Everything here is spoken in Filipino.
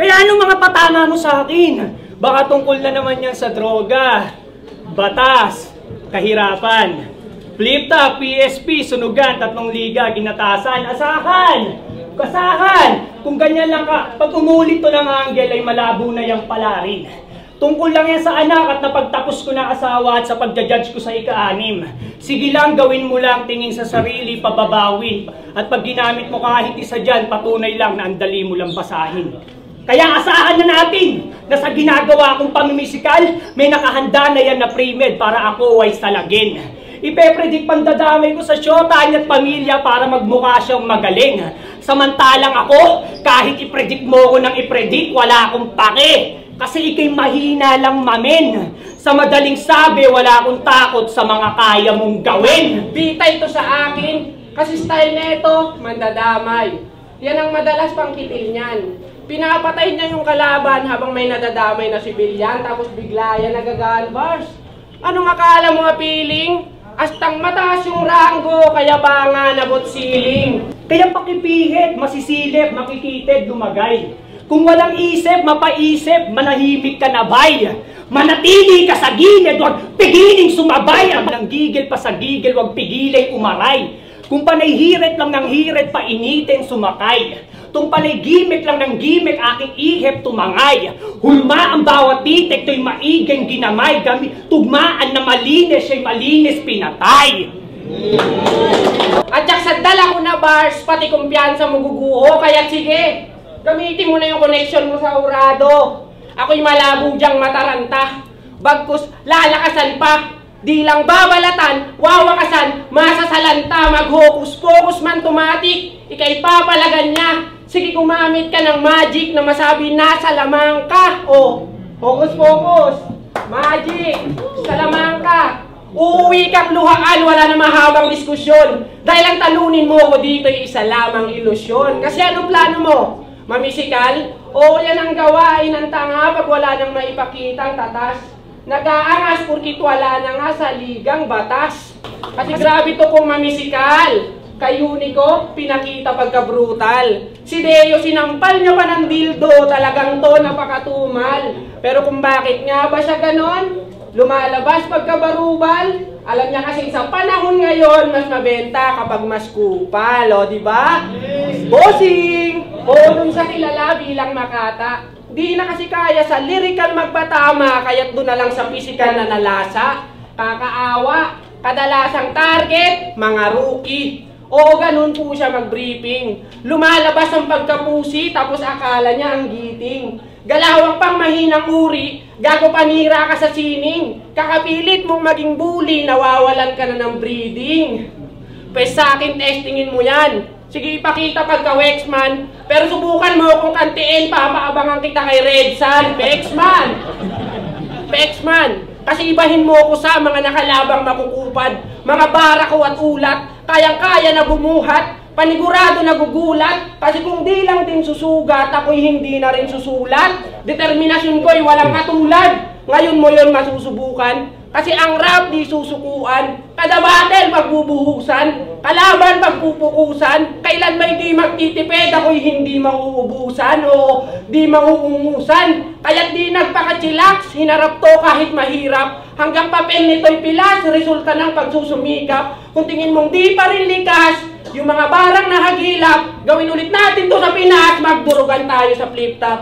Kaya anong mga patama mo sa akin? Baka tungkol na naman yan sa droga, batas, kahirapan. Flip-top, PSP, sunugan, 3 liga, ginatasan, asahan! Kasahan! Kung ganyan lang ka, pag umulit to ng anggel ay malabo na yung palarin. Tungkol lang yan sa anak at napagtapos ko na asawa at sa pagja-judge ko sa ika-6. Sige lang, gawin mo lang, tingin sa sarili, pababawin. At pag ginamit mo kahit isa dyan, patunay lang na andali mo lang basahin. Kaya asahan na natin na sa ginagawa kong pamimisikal, may nakahanda na yan na pre-med para ako ay salagin. Ipepredict pandadamay ko sa syota at pamilya para magmukha siyang magaling. Samantalang ako, kahit ipredict mo ko ng ipredict, wala akong pake. Kasi ikay mahina lang mamen. Sa madaling sabi, wala akong takot sa mga kaya mong gawin. Bita ito sa akin, kasi style nito, mandadamay. Yan ang madalas pang kitil niyan. Pinapatay niya yung kalaban habang may nadadamay na sibilyan, tapos bigla yan nagagalbars. Anong akala mo appealing? Astang mataas yung ranggo, kaya ba nga nabot siling? Kaya pakipihit, masisilip, makikitid, lumagay. Kung walang isip, mapaisip, manahimik ka na bay. Manatili ka sa gilid, huwag pigiling sumabay. Ang nanggigil pa sa gigil, huwag pigiling umaray. Kung panay hirit lang ng hirit, painitin sumakay. Kung panay gimmick lang ng gimmick, aking ihip tumangay. Hulma ang bawat titik, to'y maiging ginamay. Gamit tugmaan na malinis, siya'y malinis pinatay. At yak sa dala ko na bars, pati kumpiyansa mo guguho, kaya sige. Gamitin mo na yung connection mo sa urado. Ako'y malabo diyang mataranta. Bagkus, lalakasan pa. Di lang babalatan, wawakasan, masasalanta, mag-hokus-pokus man tumatik. Ika'y papalagan niya. Sige, gumamit ka ng magic na masabi nasa lamang ka. O, hokus-pokus, magic, sa lamang ka. Uuwi kang luhaan, wala na mahabang diskusyon. Dahil ang talunin mo ko dito ay isa lamang ilusyon. Kasi anong plano mo? Mamisikal? O yan ang gawain ng tanga pag wala nang maipakitang tatas. Nag-aangas porkit wala na nga sa ligang batas. Kasi grabe to kung mamisikal. Kay Unico, pinakita pagka-brutal. Si Deo, sinampal niya pa ng dildo, talagang to napakatumal. Pero kung bakit nga ba siya ganon? Lumalabas pagka-barubal. Alam niya kasi sa panahon ngayon, mas mabenta kapag mas kupal, o diba? Bossing! O dun sa kilala bilang Makata. Di na kasi kaya sa lyrical magpatama, kaya't doon na lang sa physical na nalasa. Kakaawa, kadalasang target, mga rookie. Oo, ganun po siya mag-briefing. Lumalabas ang pagkapusi, tapos akala niya ang giting. Galawang pang mahinang uri, gago panira ka sa sining. Kakapilit mong maging bully, nawawalan ka na ng breeding. Pwes sa akin, testingin mo yan. Sige, ipakita pagka-Wexman, pero subukan mo kung kantiin, papaabangan kita kay Red Sun. Pexman! Pexman! Kasi ibahin mo ko sa mga nakalabang makukupad, mga barako at ulat, kayang-kaya na bumuhat, panigurado na gugulat, kasi kung di lang din susugat, ako'y hindi na rin susulat. Determinasyon ko'y walang katulad, ngayon mo yon masusubukan. Kasi ang rap di susukuan, kada battle magbubuhusan, kalaban pagpupukusan, kailan may di magtitipid, ako'y hindi mauubusan o di mauungusan. Kaya't di nagpakachilax, hinarap to kahit mahirap, hanggang papel nito'y pilas, resulta ng pagsusumikap. Kung tingin mong di pa rin likas, yung mga barang na hagilap, gawin ulit natin to sa Pinas, magdurugan tayo sa flip-top.